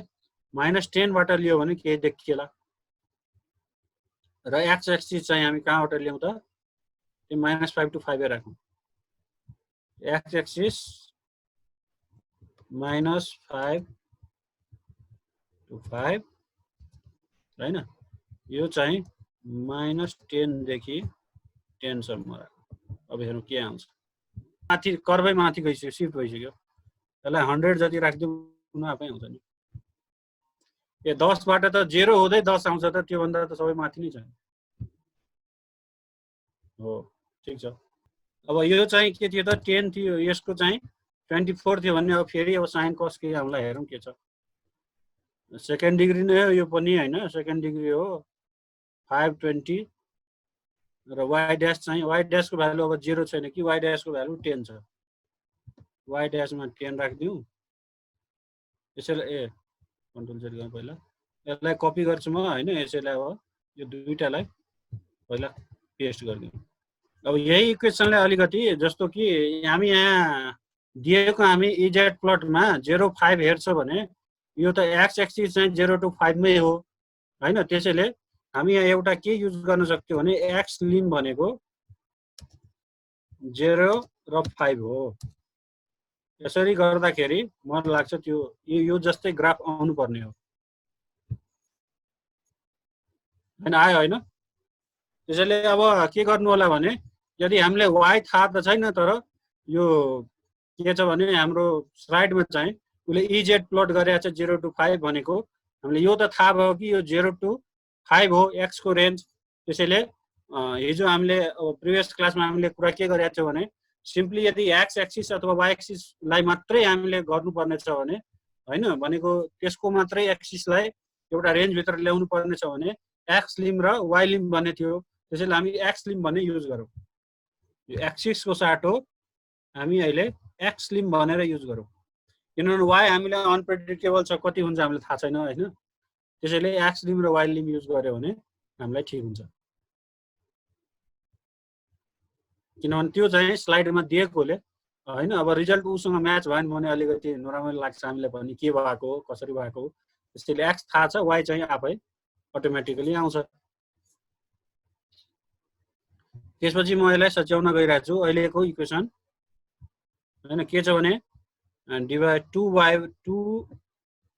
A: -10 बाट लियो भने के देखिएला र x एक्सिस चाहिँ हामी कहाँबाट ल्याउँ त त्यो -5 to 5 राखौं। x एक्सिस -5 to 5 हैन। यो चाहिँ -10 देखि 10 सम्म राखौं। अब हेरौँ के आउँछ। माथि कर्वै माथि गइसक्यो शिफ्ट भइसक्यो। यसलाई 100 जति राख्दिउँ न आफै आउँछ नि। ए 10 बाट त 0 हुँदै 10 आउँछ त त्यो भन्दा त सबै माथि नै छ। हो ठिक छ। अब यो चाहिँ के थियो त 10 थियो, यसको चाहिँ 24 थियो भने अब फेरि अब साइन कस के हामीलाई हेरौँ के छ। सेकेन्ड डिग्री नै हो यो पनि हैन, सेकेन्ड डिग्री हो 520 र y ड्यास चाहिँ y ड्यासको भ्यालु अब 0 छैन कि y ड्यासको भ्यालु 10 छ। y ड्यासमा 10 राख्दिउँ। यसैलाई कन्ट्रोल जेड गर्नु पहिला। यसलाई कपी गर्छु म हैन, यसैलाई अब यो दुईटालाई पहिला पेस्ट गरिदिउँ। अब यही इक्वेसनलाई अलिकति जस्तो कि हामी यहाँ दिएको हामी इजेड प्लटमा 0.5 हेर्छ भने यो त एक्स एक्सिस चाहिँ 0 to 5 मै हो हैन। त्यसैले हामी यहाँ एउटा के युज गर्न सक्छौँ भने एक्स लिम भनेको 0 र 5 हो। यसरी गर्दाखेरि मलाई लाग्छ त्यो यो जस्तै ग्राफ आउनु पर्ने हो हैन, आयो हैन। त्यसैले अब के गर्नु होला भने यदि हामीले y थाहा त छैन तर यो के छ भने हाम्रो स्लाइडमा चाहिँ उसले इजेड प्लट गरेको छ 0 to 5 भनेको हामीले यो त थाहा भयो कि यो 0 to 5 हो x को रेन्ज। त्यसैले हिजो हामीले प्रिभियस क्लासमा हामीले कुरा के गरेका छौँ भने सिम्पली यदि x एक्सिस अथवा y एक्सिसलाई मात्रै हामीले गर्नुपर्ने छ भने हैन, भनेको त्यसको मात्रै एक्सिसलाई एउटा रेन्ज भित्र ल्याउनु पर्ने छ भने x लिम र y लिम भन्ने थियो। त्यसैले हामी x लिम भन्ने युज गरौँ। यो एक्सिसको साटो हामी अहिले x लिम भनेर युज गरौँ, किनभने y हामीलाई अनप्रेडिक्टेबल छ, कति हुन्छ हामीलाई थाहा छैन हैन। त्यसैले x लिम र y लिम युज गर्यो भने हामीलाई ठिक हुन्छ, किनभने त्यो चाहिँ स्लाइडमा दिएकोले हैन। अब रिजल्ट उसँग म्याच भएन भने अलिकति नराम्रो लाग्छ हामीलाई पनि, के भएको हो कसरी भएको हो। त्यसैले x थाहा छ, y चाहिँ आफै अटोमेटिकली आउँछ। त्यसपछि म यसलाई सच्याउन गइरहेको छु। अहिलेको इक्वेसन हैन के छ भने डिभाइड 2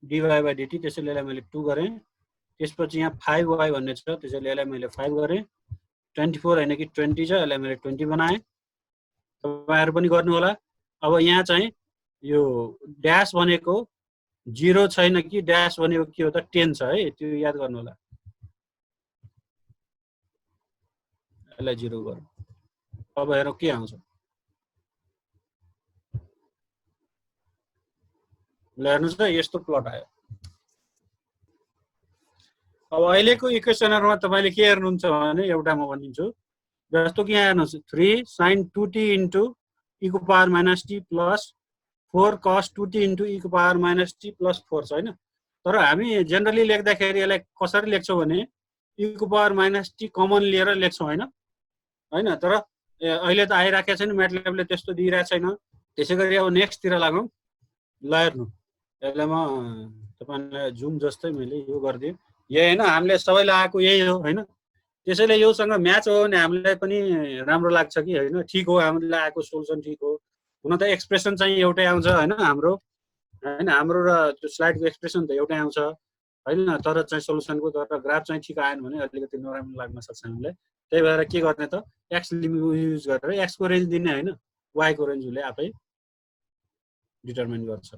A: dy by dt, त्यसैले यसलाई मैले 2 गरेँ। त्यसपछि यहाँ 5y भन्ने छ, त्यसैले यसलाई मैले 5 गरेँ। 24 हैन कि 20 छ, यसलाई मैले 20 बनाएँ। तपाईहरु पनि गर्नु होला। अब यहाँ चाहिँ यो ड्यास भनेको 0 छैन कि ड्यास भनेको के हो त 10 छ है, त्यो याद गर्नु होला। यसलाई 0 गरौँ। अब हेरौँ के आउँछ। ल हेर्नुस् त यस्तो प्लट आयो। अब अहिलेको इक्वेसनहरुमा तपाईले के हेर्नुहुन्छ भने एउटा म भनिदिन्छु। जस्तो कि यहाँ हेर्नुस् 3 sin 2t into e को power minus t plus 4 cos 2t into e को पावर माइनस t प्लस 4 छ हैन। तर हामी जनरली लेख्दाखेरि यसलाई कसरी लेख्छौं भने e को पावर माइनस t कमन लिएर लेख्छौं हैन हैन। तर अहिले त आइराखेको छैन, म्याटल्याबले त्यस्तो दिइरहेको छैन। त्यसैगरी अब नेक्स्ट तिर लागौं। ल हेर्नु, यसलाई म तपाईलाई जुम जस्तै मैले यो गर्दिए यही हैन, हामीले सबैलाई आएको यही हो हैन। त्यसैले योसँग म्याच हो भने हामीलाई पनि राम्रो लाग्छ कि हैन, ठीक हो, हामीलाई आएको सोलुसन ठीक हो। हुन त एक्सप्रेसन चाहिँ एउटै आउँछ हैन हाम्रो हैन, हाम्रो र त्यो स्लाइडको एक्सप्रेसन त एउटै आउँछ हैन। तर चाहिँ सोलुसनको तर ग्राफ चाहिँ ठीक आएन भने अलिकति नराम्रो लाग्न सक्छ हामीलाई। त्यही भएर के गर्ने त x लिमिट युज गरेर x को रेन्ज दिने हैन, y को रेन्ज उसले आफै डिटरमाइन गर्छ।